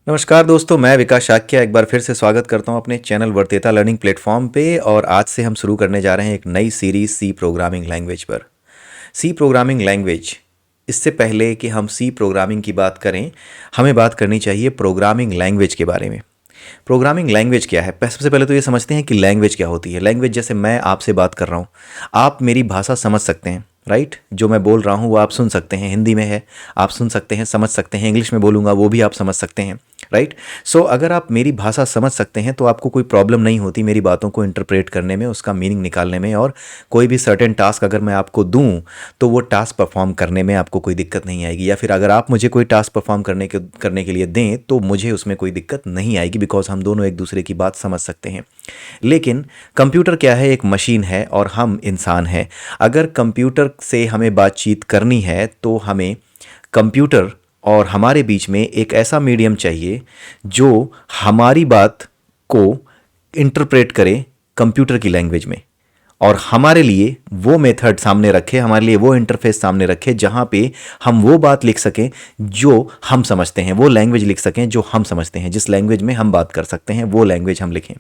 नमस्कार दोस्तों, मैं विकास शाक्य एक बार फिर से स्वागत करता हूं अपने चैनल वर्तेता लर्निंग प्लेटफॉर्म पे। और आज से हम शुरू करने जा रहे हैं एक नई सीरीज सी प्रोग्रामिंग लैंग्वेज पर। सी प्रोग्रामिंग लैंग्वेज, इससे पहले कि हम सी प्रोग्रामिंग की बात करें, हमें बात करनी चाहिए प्रोग्रामिंग लैंग्वेज के बारे में। प्रोग्रामिंग लैंग्वेज क्या है? सबसे पहले तो ये समझते हैं कि लैंग्वेज क्या होती है। लैंग्वेज, जैसे मैं आपसे बात कर रहा हूँ, आप मेरी भाषा समझ सकते हैं, राइट? जो मैं बोल रहा हूँ वो आप सुन सकते हैं, हिंदी में है आप सुन सकते हैं, समझ सकते हैं। इंग्लिश में बोलूँगा वो भी आप समझ सकते हैं, राइट? सो अगर आप मेरी भाषा समझ सकते हैं तो आपको कोई प्रॉब्लम नहीं होती मेरी बातों को इंटरप्रेट करने में, उसका मीनिंग निकालने में। और कोई भी सर्टेन टास्क अगर मैं आपको दूं तो वो टास्क परफॉर्म करने में आपको कोई दिक्कत नहीं आएगी। या फिर अगर आप मुझे कोई टास्क परफॉर्म करने के लिए दें तो मुझे उसमें कोई दिक्कत नहीं आएगी, बिकॉज हम दोनों एक दूसरे की बात समझ सकते हैं। लेकिन कंप्यूटर क्या है? एक मशीन है और हम इंसान हैं। अगर कंप्यूटर से हमें बातचीत करनी है तो हमें कंप्यूटर और हमारे बीच में एक ऐसा मीडियम चाहिए जो हमारी बात को इंटरप्रेट करे कंप्यूटर की लैंग्वेज में, और हमारे लिए वो मेथड सामने रखे, हमारे लिए वो इंटरफेस सामने रखे जहाँ पे हम वो बात लिख सकें जो हम समझते हैं, वो लैंग्वेज लिख सकें जो हम समझते हैं। जिस लैंग्वेज में हम बात कर सकते हैं वो लैंग्वेज हम लिखें।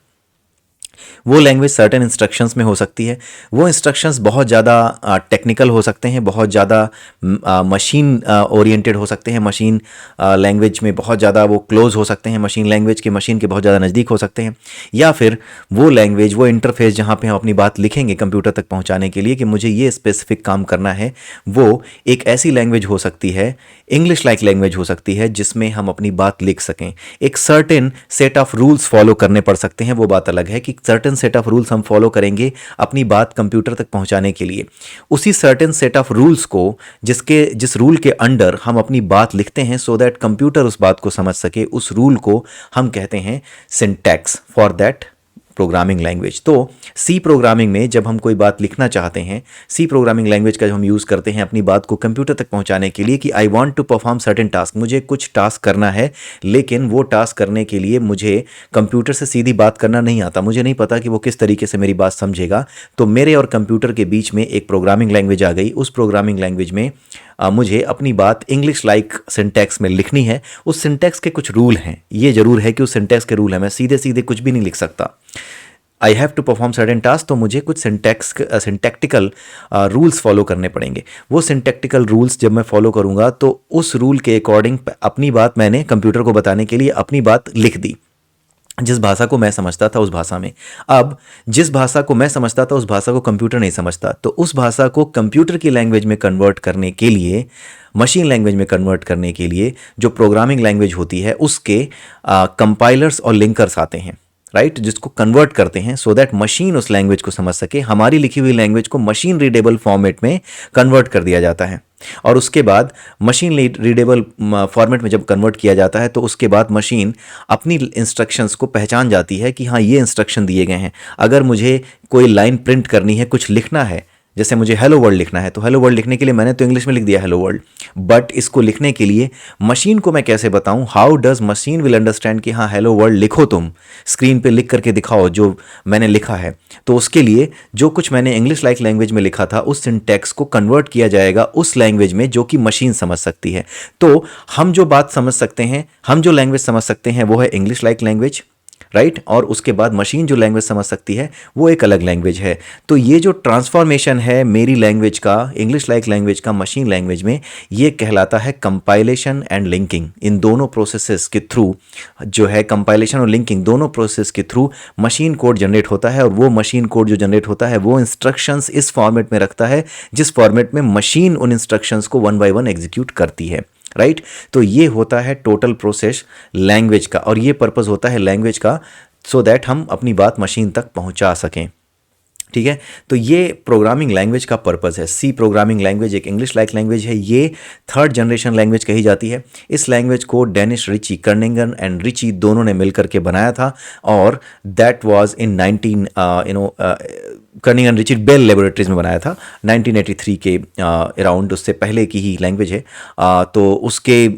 वो लैंग्वेज सर्टेन इंस्ट्रक्शंस में हो सकती है। वो इंस्ट्रक्शंस बहुत ज़्यादा टेक्निकल हो सकते हैं, बहुत ज़्यादा मशीन ओरिएंटेड हो सकते हैं, मशीन लैंग्वेज में बहुत ज़्यादा वो क्लोज हो सकते हैं, मशीन लैंग्वेज के मशीन के बहुत ज़्यादा नज़दीक हो सकते हैं। या फिर वो लैंग्वेज, वो इंटरफेस जहाँ पे हम अपनी बात लिखेंगे कंप्यूटर तक पहुँचाने के लिए कि मुझे ये स्पेसिफिक काम करना है, वो एक ऐसी लैंग्वेज हो सकती है, इंग्लिश लाइक लैंग्वेज हो सकती है जिसमें हम अपनी बात लिख सकें। एक certain set of rules follow करने पड़ सकते हैं, वो बात अलग है कि सर्टेन सेट ऑफ रूल्स हम फॉलो करेंगे अपनी बात कंप्यूटर तक पहुंचाने के लिए। उसी सर्टेन सेट ऑफ रूल्स को, जिस रूल के अंडर हम अपनी बात लिखते हैं सो दैट कंप्यूटर उस बात को समझ सके, उस रूल को हम कहते हैं syntax for that programming language. तो सी प्रोग्रामिंग में जब हम कोई बात लिखना चाहते हैं, सी प्रोग्रामिंग लैंग्वेज का जो हम यूज़ करते हैं अपनी बात को कंप्यूटर तक पहुंचाने के लिए कि I want to perform certain task, मुझे कुछ टास्क करना है, लेकिन वो टास्क करने के लिए मुझे कंप्यूटर से सीधी बात करना नहीं आता, मुझे नहीं पता कि वो किस तरीके से मेरी बात समझेगा। तो मेरे और कंप्यूटर के बीच में एक प्रोग्रामिंग लैंग्वेज आ गई। उस प्रोग्रामिंग लैंग्वेज में मुझे अपनी बात इंग्लिश लाइक सिंटैक्स में लिखनी है। उस सिंटैक्स के कुछ रूल हैं, ये जरूर है कि उस सिंटैक्स के रूल हैं, मैं सीधे सीधे कुछ भी नहीं लिख सकता। I have to perform certain task, तो मुझे कुछ सिंटैक्टिकल रूल्स फॉलो करने पड़ेंगे। वो सिंटैक्टिकल रूल्स जब मैं फॉलो करूँगा तो उस रूल के अकॉर्डिंग अपनी बात मैंने कंप्यूटर को बताने के लिए अपनी बात लिख दी, जिस भाषा को मैं समझता था उस भाषा में। अब जिस भाषा को मैं समझता था उस भाषा को कंप्यूटर नहीं समझता, तो उस भाषा को कंप्यूटर की लैंग्वेज में कन्वर्ट करने के लिए, मशीन लैंग्वेज में कन्वर्ट करने के लिए जो प्रोग्रामिंग लैंग्वेज होती है उसके कंपाइलर्स और लिंकर्स आते हैं, राइट? जिसको कन्वर्ट करते हैं सो दैट मशीन उस लैंग्वेज को समझ सके। हमारी लिखी हुई लैंग्वेज को मशीन रीडेबल फॉर्मेट में कन्वर्ट कर दिया जाता है, और उसके बाद मशीन रीडेबल फॉर्मेट में जब कन्वर्ट किया जाता है तो उसके बाद मशीन अपनी इंस्ट्रक्शंस को पहचान जाती है कि हाँ, ये इंस्ट्रक्शन दिए गए हैं। अगर मुझे कोई लाइन प्रिंट करनी है, कुछ लिखना है, जैसे मुझे हेलो वर्ल्ड लिखना है, तो हेलो वर्ल्ड लिखने के लिए मैंने तो इंग्लिश में लिख दिया हेलो वर्ल्ड, बट इसको लिखने के लिए मशीन को मैं कैसे बताऊं? How does machine will understand कि हाँ हेलो वर्ल्ड लिखो, तुम स्क्रीन पे लिख करके दिखाओ जो मैंने लिखा है। तो उसके लिए जो कुछ मैंने इंग्लिश लाइक लैंग्वेज में लिखा था उस सिंटैक्स को कन्वर्ट किया जाएगा उस लैंग्वेज में जो कि मशीन समझ सकती है। तो हम जो बात समझ सकते हैं, हम जो लैंग्वेज समझ सकते हैं वो है इंग्लिश लाइक लैंग्वेज, राइट? और उसके बाद मशीन जो लैंग्वेज समझ सकती है वो एक अलग लैंग्वेज है। तो ये जो ट्रांसफॉर्मेशन है मेरी लैंग्वेज का, इंग्लिश लाइक लैंग्वेज का मशीन लैंग्वेज में, ये कहलाता है कंपाइलेशन एंड लिंकिंग। इन दोनों प्रोसेसेस के थ्रू जो है कंपाइलेशन और लिंकिंग, दोनों प्रोसेस के थ्रू मशीन कोड जनरेट होता है, और वो मशीन कोड जो जनरेट होता है वो इंस्ट्रक्शंस इस फॉर्मेट में रखता है जिस फॉर्मेट में मशीन उन इंस्ट्रक्शंस को वन बाय वन एग्जीक्यूट करती है, राइट? तो ये होता है टोटल प्रोसेस लैंग्वेज का, और ये पर्पस होता है लैंग्वेज का सो दैट हम अपनी बात मशीन तक पहुंचा सकें, ठीक है? तो ये प्रोग्रामिंग लैंग्वेज का पर्पस है। सी प्रोग्रामिंग लैंग्वेज एक इंग्लिश लाइक लैंग्वेज है, ये थर्ड जनरेशन लैंग्वेज कही जाती है। इस लैंग्वेज को Dennis Ritchie, Kernighan and Ritchie दोनों ने मिलकर के बनाया था, और that was in Kernighan and Richard Bell laboratories में बनाया था 1983 के अराउंड, उससे पहले की ही लैंग्वेज है। तो उसके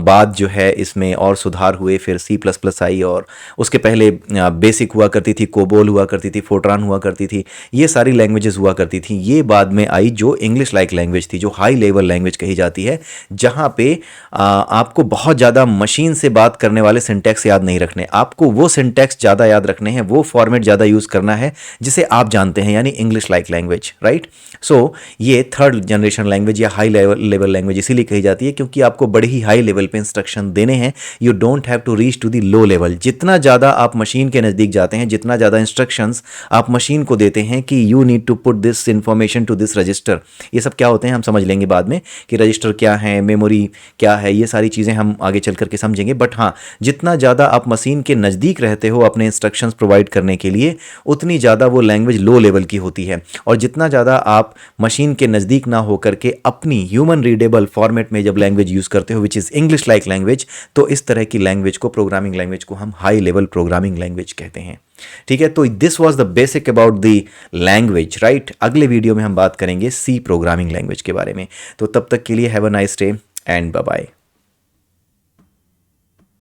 बाद जो है इसमें और सुधार हुए, फिर C++ आई, और उसके पहले बेसिक हुआ करती थी, कोबोल हुआ करती थी, फोर्ट्रान हुआ करती थी, ये सारी लैंग्वेजेस हुआ करती थी। ये बाद में आई जो इंग्लिश लाइक लैंग्वेज थी, जो हाई लेवल लैंग्वेज कही जाती है, जहाँ पे आपको बहुत ज़्यादा मशीन से बात करने वाले सिंटैक्स याद नहीं रखने, आपको वो सिंटैक्स ज़्यादा याद रखने हैं, वो फॉर्मेट ज़्यादा यूज़ करना है जिसे आप जानते हैं, यानी English like language, right. So ये थर्ड जनरेशन लैंग्वेज या हाई लेवल लैंग्वेज इसीलिए कही जाती है क्योंकि आपको बड़े ही हाई लेवल पे इंस्ट्रक्शन देने हैं। You don't have to reach to the low level. जितना ज़्यादा आप मशीन के नज़दीक जाते हैं, जितना ज़्यादा इंस्ट्रक्शंस आप मशीन को देते हैं कि you need to put this information to this register, ये सब क्या होते हैं हम समझ लेंगे बाद में कि रजिस्टर क्या है, मेमोरी क्या है, ये सारी चीज़ें हम आगे चल करके समझेंगे। बट हाँ, जितना ज़्यादा आप मशीन के नज़दीक रहते हो अपने इंस्ट्रक्शंस प्रोवाइड करने के लिए, उतनी ज़्यादा वो लैंग्वेज लो लेवल की होती है। और जितना ज़्यादा आप मशीन के नज़दीक ना हो करके अपनी ह्यूमन रीडेबल फॉर्मेट में जब लैंग्वेज यूज़ करते हो, which is English like language, तो इस तरह की लैंग्वेज को, प्रोग्रामिंग लैंग्वेज को हम हाई लेवल प्रोग्रामिंग लैंग्वेज कहते हैं। ठीक है, तो this was the basic about the language, right. अगले वीडियो में हम बात करेंगे सी प्रोग्रामिंग लैंग्वेज के बारे में। तो तब तक के लिए have a nice day and bye bye.